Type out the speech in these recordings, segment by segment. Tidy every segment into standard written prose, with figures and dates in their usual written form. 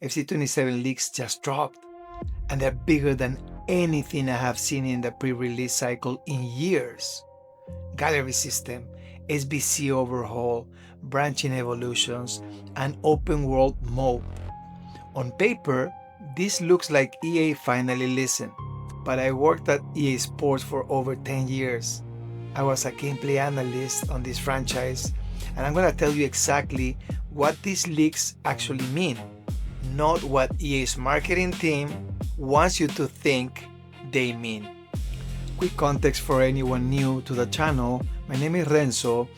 FC27 leaks just dropped, and they're bigger than anything I have seen in the pre-release cycle in years. Gallery system, SBC overhaul, branching evolutions, and open world mode. On paper, this looks like EA finally listened, but I worked at EA Sports for over 10 years. I was a gameplay analyst on this franchise, and I'm gonna tell you exactly what these leaks actually mean, not what EA's marketing team wants you to think they mean. Quick context for anyone new to the channel, my name is Renzo.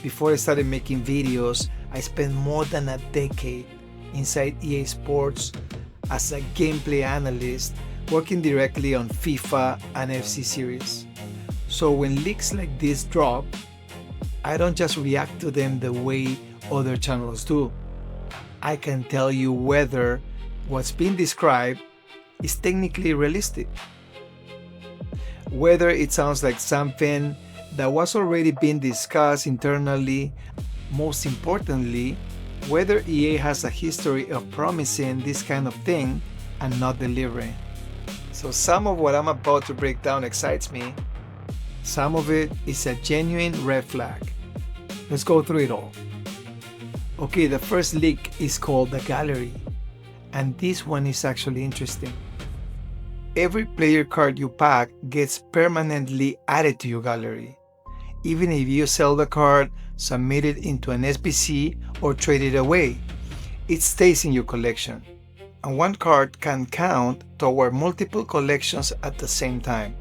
Before I started making videos, I spent more than a decade inside EA Sports as a gameplay analyst, working directly on FIFA and FC series. So when leaks like this drop, I don't just react to them the way other channels do. I can tell you whether what's being described is technically realistic, whether it sounds like something that was already being discussed internally, most importantly, whether EA has a history of promising this kind of thing and not delivering. So some of what I'm about to break down excites me. Some of it is a genuine red flag. Let's go through it all. Okay, the first leak is called the gallery, and this one is actually interesting. Every player card you pack gets permanently added to your gallery. Even if you sell the card, submit it into an SBC, or trade it away, it stays in your collection. And one card can count toward multiple collections at the same time.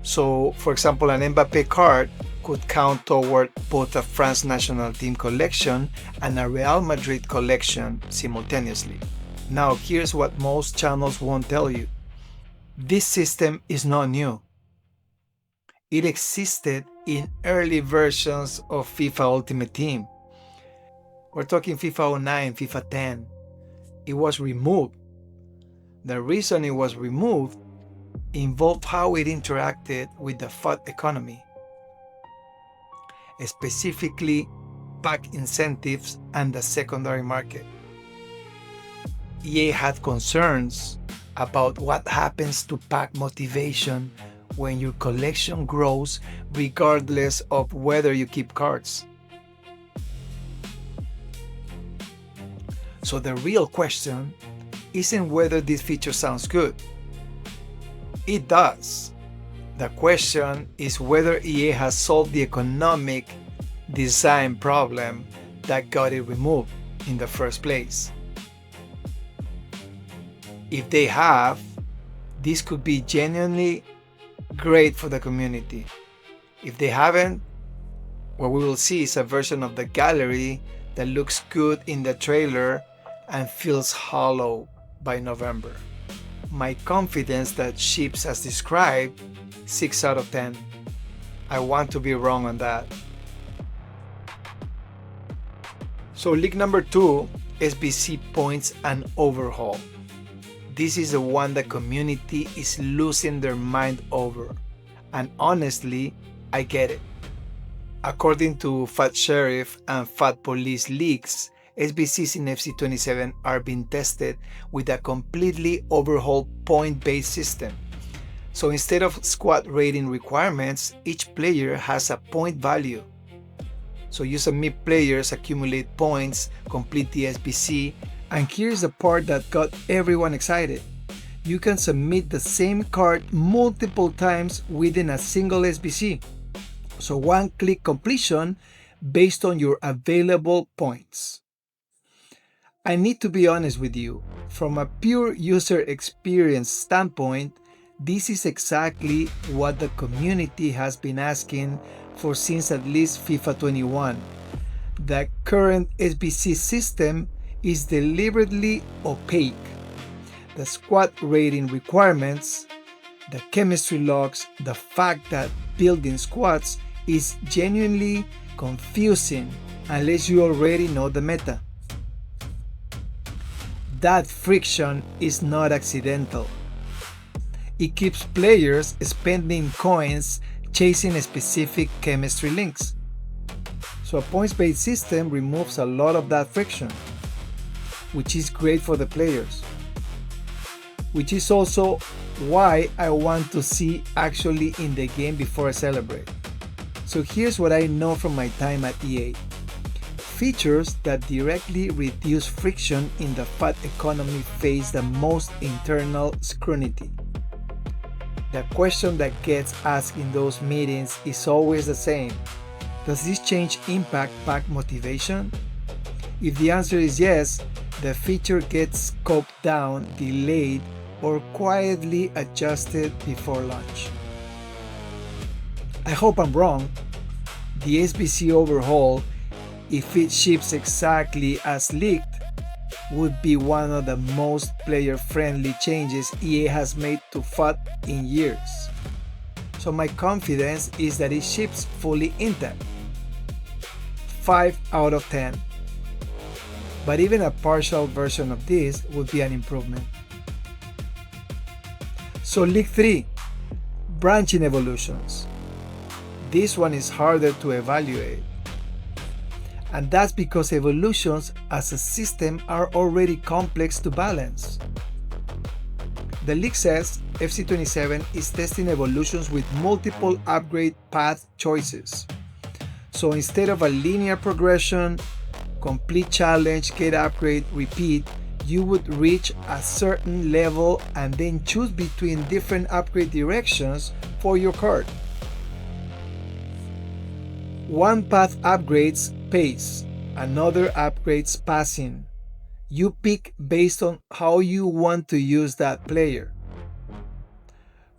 So, for example, an Mbappé card could count toward both a France national team collection and a Real Madrid collection simultaneously. Now, here's what most channels won't tell you. This system is not new. It existed in early versions of FIFA Ultimate Team. We're talking FIFA 09, FIFA 10. It was removed. The reason it was removed involved how it interacted with the FUT economy, specifically pack incentives and the secondary market. EA had concerns about what happens to pack motivation when your collection grows regardless of whether you keep cards. So the real question isn't whether this feature sounds good. It does. The question is whether EA has solved the economic design problem that got it removed in the first place. If they have, this could be genuinely great for the community. If they haven't, what we will see is a version of the gallery that looks good in the trailer and feels hollow by November. My confidence that ships as described, 6 out of 10. I want to be wrong on that. So leak number 2, SBC Points Overhaul. This is the one the community is losing their mind over. And honestly, I get it. According to Fat Sheriff and Fat Police leaks, SBCs in FC27 are being tested with a completely overhauled point-based system. So instead of squad rating requirements, each player has a point value. So you submit players, accumulate points, complete the SBC, and here's the part that got everyone excited. You can submit the same card multiple times within a single SBC. So one-click completion based on your available points. I need to be honest with you, from a pure user experience standpoint, this is exactly what the community has been asking for since at least FIFA 21. The current SBC system is deliberately opaque. The squad rating requirements, the chemistry logs, the fact that building squads is genuinely confusing unless you already know the meta. That friction is not accidental. It keeps players spending coins chasing specific chemistry links. So a points-based system removes a lot of that friction. which is great for the players. Which is also why I want to see actually in the game before I celebrate. So here's what I know from my time at EA. Features that directly reduce friction in the FUT economy face the most internal scrutiny. The question that gets asked in those meetings is always the same. Does this change impact back motivation? If the answer is yes, the feature gets scoped down, delayed, or quietly adjusted before launch. I hope I'm wrong. The SBC overhaul, if it ships exactly as leaked, would be one of the most player-friendly changes EA has made to FUT in years. So my confidence is that it ships fully intact. 5 out of 10. But even a partial version of this would be an improvement. So League 3, branching evolutions. This one is harder to evaluate. And that's because evolutions as a system are already complex to balance. The league says FC27 is testing evolutions with multiple upgrade path choices. So instead of a linear progression, complete challenge, get upgrade, repeat, you would reach a certain level and then choose between different upgrade directions for your card. One path upgrades pace, another upgrades passing. You pick based on how you want to use that player.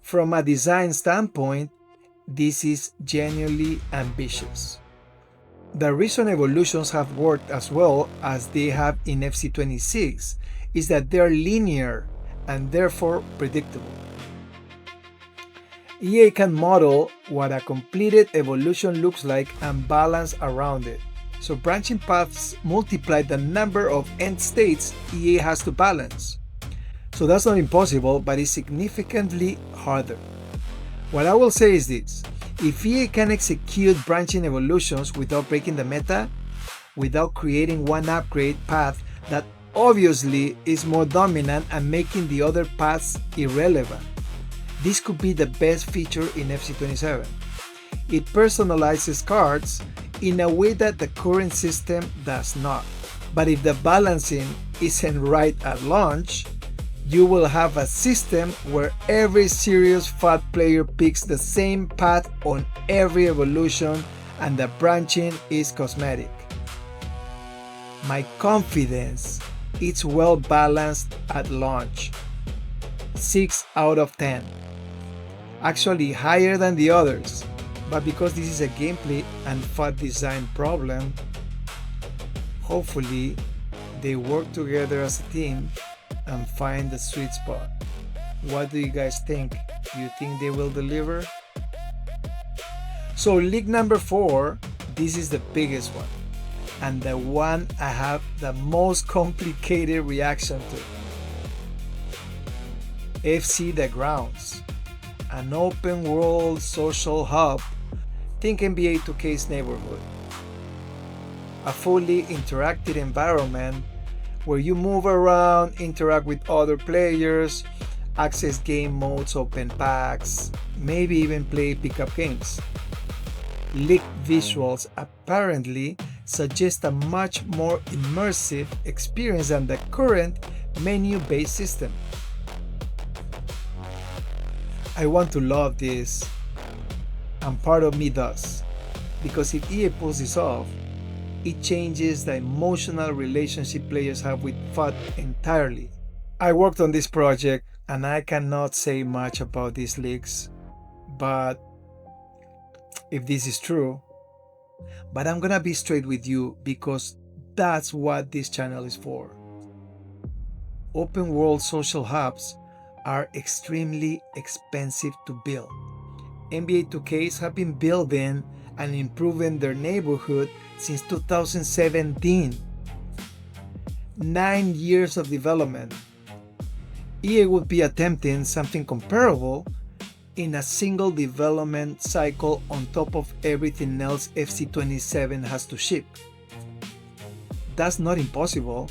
From a design standpoint, this is genuinely ambitious. The reason evolutions have worked as well as they have in FC26 is that they are linear and therefore predictable. EA can model what a completed evolution looks like and balance around it. So branching paths multiply the number of end states EA has to balance. So that's not impossible, but it's significantly harder. What I will say is this: if EA can execute branching evolutions without breaking the meta, without creating one upgrade path that obviously is more dominant and making the other paths irrelevant, this could be the best feature in FC27. It personalizes cards in a way that the current system does not. But if the balancing isn't right at launch, you will have a system where every serious FUT player picks the same path on every evolution and the branching is cosmetic. My confidence is well balanced at launch. 6 out of 10. Actually higher than the others, but because this is a gameplay and FUT design problem, hopefully they work together as a team and find the sweet spot. What do you guys think? Do you think they will deliver? So league number 4, this is the biggest one and the one I have the most complicated reaction to. FC The Grounds, an open world social hub. Think NBA 2K's neighborhood. A fully interactive environment where you move around, interact with other players, access game modes, open packs, maybe even play pickup games. Leaked visuals apparently suggest a much more immersive experience than the current menu-based system. I want to love this, and part of me does, because if EA pulls this off, it changes the emotional relationship players have with FUT entirely. I worked on this project and I cannot say much about these leaks, but if this is true, but I'm gonna be straight with you because that's what this channel is for. Open world social hubs are extremely expensive to build. NBA 2Ks have been building and improving their neighborhood since 2017. 9 years of development. EA would be attempting something comparable in a single development cycle on top of everything else FC27 has to ship. That's not impossible.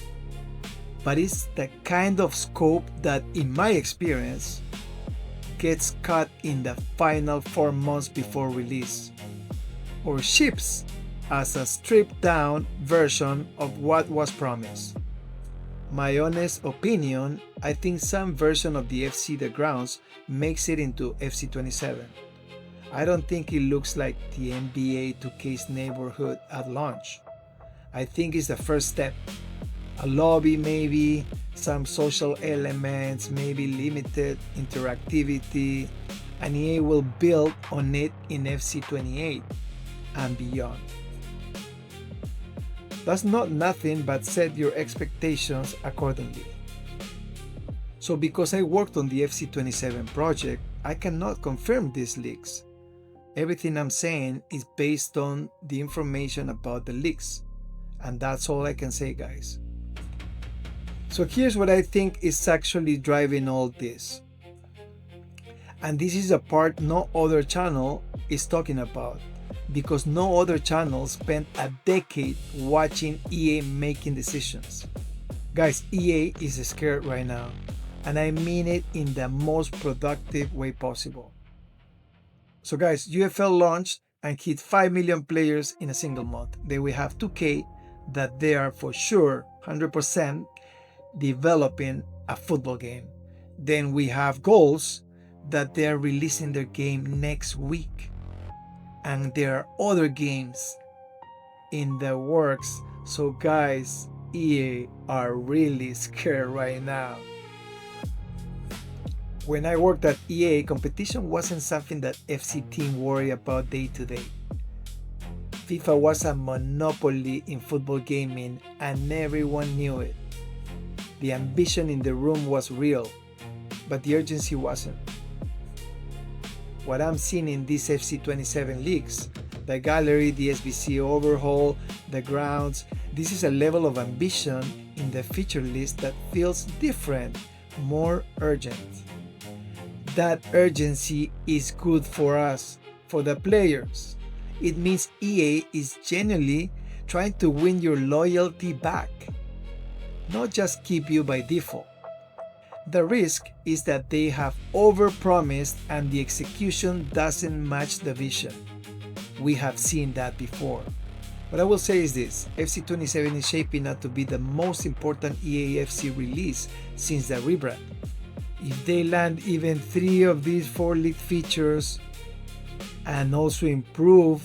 but it's the kind of scope that, in my experience, gets cut in the final 4 months before release, or ships as a stripped down version of what was promised. My honest opinion, I think some version of the FC The Grounds makes it into FC 27. I don't think it looks like the NBA 2K's neighborhood at launch. I think it's the first step. A lobby maybe, some social elements, maybe limited interactivity, and EA will build on it in FC 28 and beyond. That's not nothing but set your expectations accordingly. So because I worked on the FC 27 project, I cannot confirm these leaks. Everything I'm saying is based on the information about the leaks, and that's all I can say, guys. So here's what I think is actually driving all this. And this is a part no other channel is talking about, because no other channel spent a decade watching EA making decisions. Guys, EA is scared right now, and I mean it in the most productive way possible. So guys, UFL launched and hit 5 million players in a single month. Then we have 2K that they are for sure 100% developing a football game. Then we have goals that they are releasing their game next week. And there are other games in the works. So guys, EA are really scared right now. When I worked at EA, competition wasn't something that FC team worry about day to day. FIFA was a monopoly in football gaming and everyone knew it. The ambition in the room was real, but the urgency wasn't. What I'm seeing in these FC 27 leaks, the gallery, the SBC overhaul, the grounds, this is a level of ambition in the feature list that feels different, more urgent. That urgency is good for us, for the players. It means EA is genuinely trying to win your loyalty back, not just keep you by default. The risk is that they have overpromised and the execution doesn't match the vision. We have seen that before. What I will say is this, FC 27 is shaping up to be the most important EA FC release since the rebrand. If they land even 3 of these 4 leaked features and also improve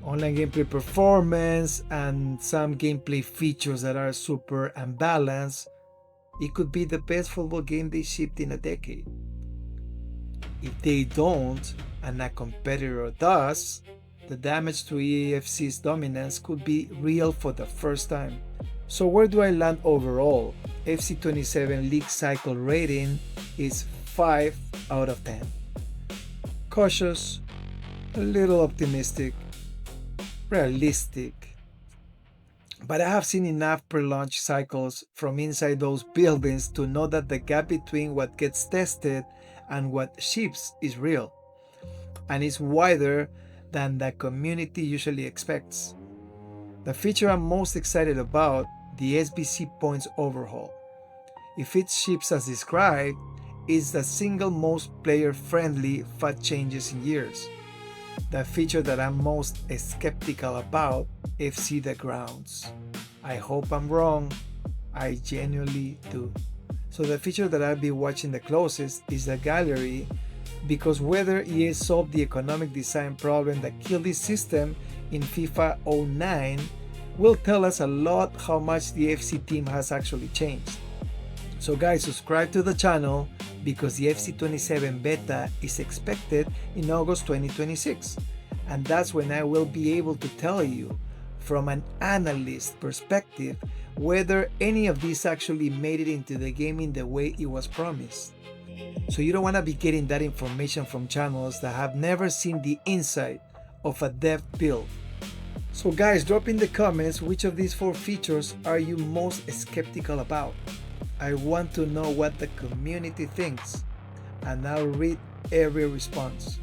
online gameplay performance and some gameplay features that are super unbalanced, it could be the best football game they shipped in a decade. If they don't, and a competitor does, the damage to EAFC's dominance could be real for the first time. So where do I land overall? FC 27 league cycle rating is 5 out of 10. Cautious, a little optimistic, realistic. But I have seen enough pre-launch cycles from inside those buildings to know that the gap between what gets tested and what ships is real, and is wider than the community usually expects. The feature I'm most excited about, the SBC Points Overhaul. If it ships as described, is the single most player-friendly FAT changes in years. The feature that I'm most skeptical about, FC The Grounds. I hope I'm wrong, I genuinely do. So the feature that I'll be watching the closest is the gallery, because whether EA solved the economic design problem that killed this system in FIFA 09 will tell us a lot how much the FC team has actually changed. So guys, subscribe to the channel because the FC 27 beta is expected in August 2026, and that's when I will be able to tell you from an analyst perspective whether any of these actually made it into the game in the way it was promised. So you don't want to be getting that information from channels that have never seen the inside of a dev build. So guys, drop in the comments which of these 4 features are you most skeptical about. I want to know what the community thinks, and I'll read every response.